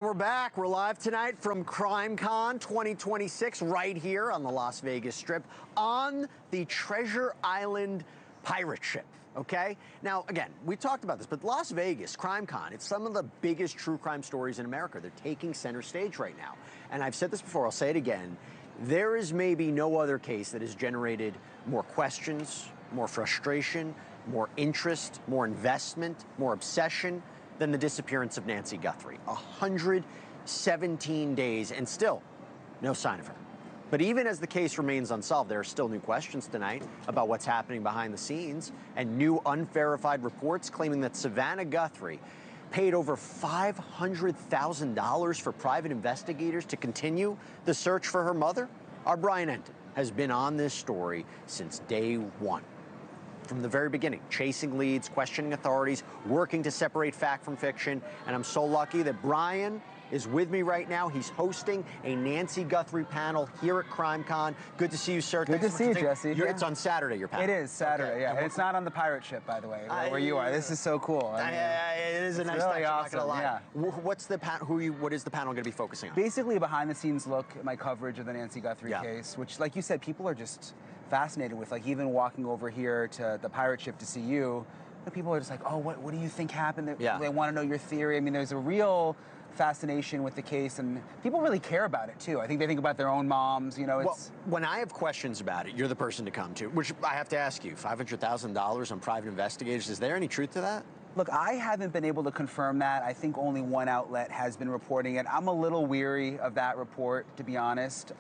We're back. We're live tonight from CrimeCon 2026 right here on the Las Vegas Strip on the Treasure Island pirate ship. Okay? Now, again, we talked about this, but Las Vegas, CrimeCon, it's some of the biggest true crime stories in America. They're taking center stage right now. And I've said this before, I'll say it again. There is maybe no other case that has generated more questions, more frustration, more interest, more investment, more obsession than the disappearance of Nancy Guthrie. 117 days and still no sign of her. But even as the case remains unsolved, there are still new questions tonight about what's happening behind the scenes and new unverified reports claiming that Savannah Guthrie paid over $500,000 for private investigators to continue the search for her mother. Our Brian Entin has been on this story since day one. From the very beginning, chasing leads, questioning authorities, working to separate fact from fiction. And I'm so lucky that Brian is with me right now. He's hosting a Nancy Guthrie panel here at CrimeCon. Good to see you, sir. Good to see you, Jesse. It's on Saturday, your panel. It is Saturday, okay. Yeah. And it's not on the pirate ship, by the way, where you are. This is so cool. I mean, it is a nice really touch, awesome. I'm not gonna lie. Yeah. What is the panel going to be focusing on? Basically, a behind-the-scenes look at my coverage of the Nancy Guthrie case, which, like you said, people are just fascinated with. Like, even walking over here to the pirate ship to see you, people are just like, oh, what do you think happened? They want to know your theory. I mean, there's a real fascination with the case, and people really care about it too. I think they think about their own moms, Well, when I have questions about it, you're the person to come to, which I have to ask you, $500,000 on private investigators, is there any truth to that? Look, I haven't been able to confirm that. I think only one outlet has been reporting it. I'm a little weary of that report, to be honest,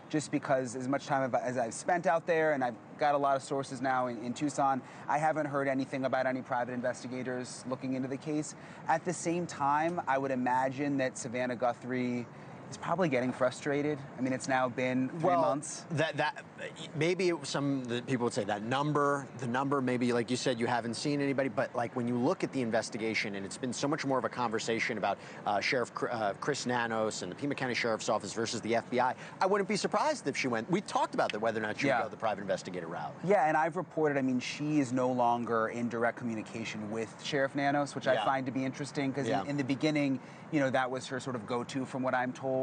just because as much time as I've spent out there, and I've got a lot of sources now in Tucson, I haven't heard anything about any private investigators looking into the case. At the same time, I would imagine that Savannah Guthrie is probably getting frustrated. I mean, it's now been 3 months. That maybe some people would say the number, maybe, like you said, you haven't seen anybody, but like when you look at the investigation, and it's been so much more of a conversation about Sheriff Chris Nanos and the Pima County Sheriff's Office versus the FBI, I wouldn't be surprised if she went. We talked about whether or not she would go the private investigator route. Yeah, and I've reported, I mean, she is no longer in direct communication with Sheriff Nanos, which I find to be interesting, because in the beginning, that was her sort of go-to, from what I'm told.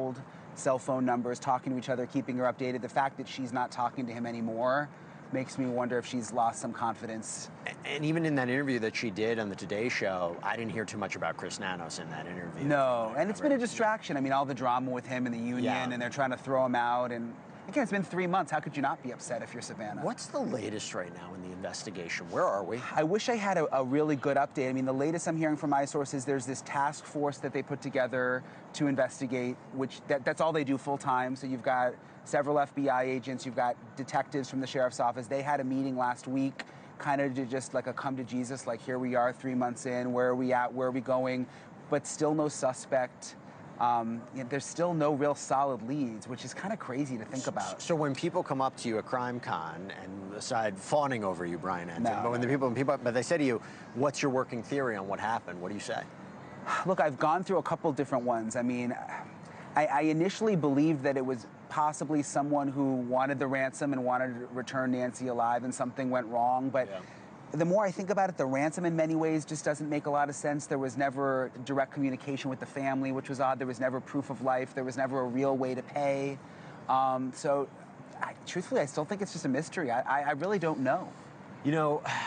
Cell phone numbers, talking to each other, keeping her updated. The fact that she's not talking to him anymore makes me wonder if she's lost some confidence. And even in that interview that she did on the Today Show, I didn't hear too much about Chris Nanos in that interview. No, and it's been a distraction. I mean, all the drama with him and the union, and they're trying to throw him out, and again, it's been 3 months. How could you not be upset if you're Savannah? What's the latest right now in the investigation? Where are we? I wish I had a really good update. I mean, the latest I'm hearing from my sources, there's this task force that they put together to investigate, which that's all they do full time. So you've got several FBI agents, you've got detectives from the sheriff's office. They had a meeting last week, kind of just like a come to Jesus, like here we are 3 months in, where are we at, where are we going? But still no suspect. There's still no real solid leads, which is kind of crazy to think about. So when people come up to you at CrimeCon, and aside fawning over you, Brian Entin, but when they say to you, what's your working theory on what happened, what do you say? Look, I've gone through a couple different ones. I mean, I initially believed that it was possibly someone who wanted the ransom and wanted to return Nancy alive, and something went wrong, but the more I think about it, the ransom in many ways just doesn't make a lot of sense. There was never direct communication with the family, which was odd. There was never proof of life. There was never a real way to pay. Truthfully, I still think it's just a mystery. I really don't know.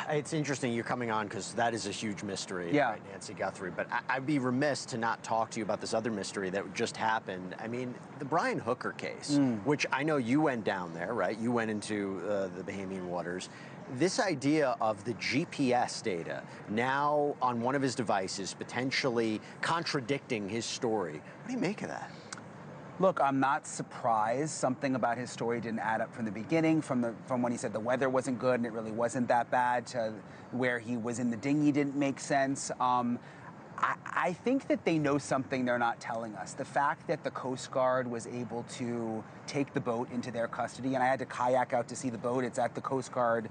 It's interesting you're coming on, because that is a huge mystery, right, Nancy Guthrie. But I'd be remiss to not talk to you about this other mystery that just happened. I mean, the Brian Hooker case, which I know you went down there, right? You went into the Bahamian waters. This idea of the GPS data now on one of his devices potentially contradicting his story. What do you make of that? Look, I'm not surprised. Something about his story didn't add up from the beginning, from when he said the weather wasn't good and it really wasn't that bad, to where he was in the dinghy didn't make sense. I think that they know something they're not telling us. The fact that the Coast Guard was able to take the boat into their custody, and I had to kayak out to see the boat. It's at the Coast Guard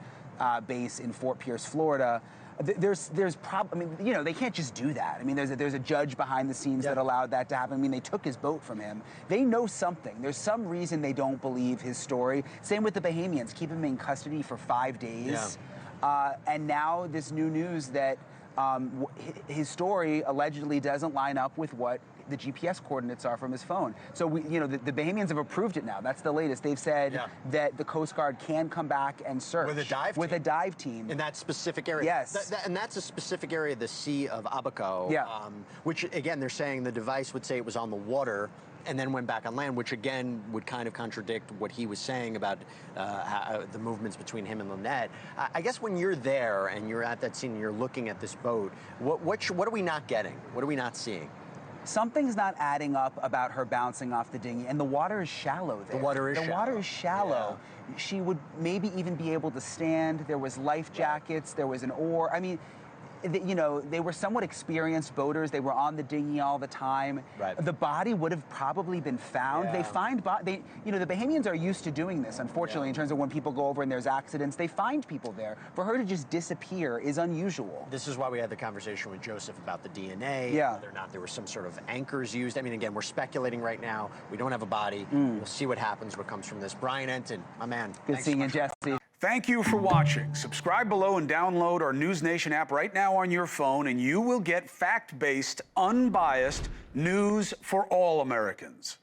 base in Fort Pierce, Florida. They can't just do that. I mean, there's a judge behind the scenes that allowed that to happen. I mean, they took his boat from him. They know something. There's some reason they don't believe his story. Same with the Bahamians. Keep him in custody for 5 days. And now this new news that his story allegedly doesn't line up with what the GPS coordinates are from his phone. So the Bahamians have approved it now. That's the latest. They've said that the Coast Guard can come back and search with a dive team in that specific area. Yes, and that's a specific area, the Sea of Abaco. Which again, they're saying the device would say it was on the water and then went back on land, which again would kind of contradict what he was saying about the movements between him and Lynette. I guess when you're there and you're at that scene and you're looking at this boat, what are we not getting? What are we not seeing? Something's not adding up about her bouncing off the dinghy, and the water is shallow there. The water is shallow. Yeah. She would maybe even be able to stand. There was life jackets. There was an oar. I mean, they were somewhat experienced boaters. They were on the dinghy all the time. Right. The body would have probably been found. Yeah. They find the Bahamians are used to doing this, unfortunately, in terms of when people go over and there's accidents. They find people there. For her to just disappear is unusual. This is why we had the conversation with Joseph about the DNA, whether or not there were some sort of anchors used. I mean, again, we're speculating right now. We don't have a body. We'll see what happens, what comes from this. Brian Entin, my man. Good seeing you, Jesse. Thank you for watching. Subscribe below and download our NewsNation app right now on your phone, and you will get fact-based, unbiased news for all Americans.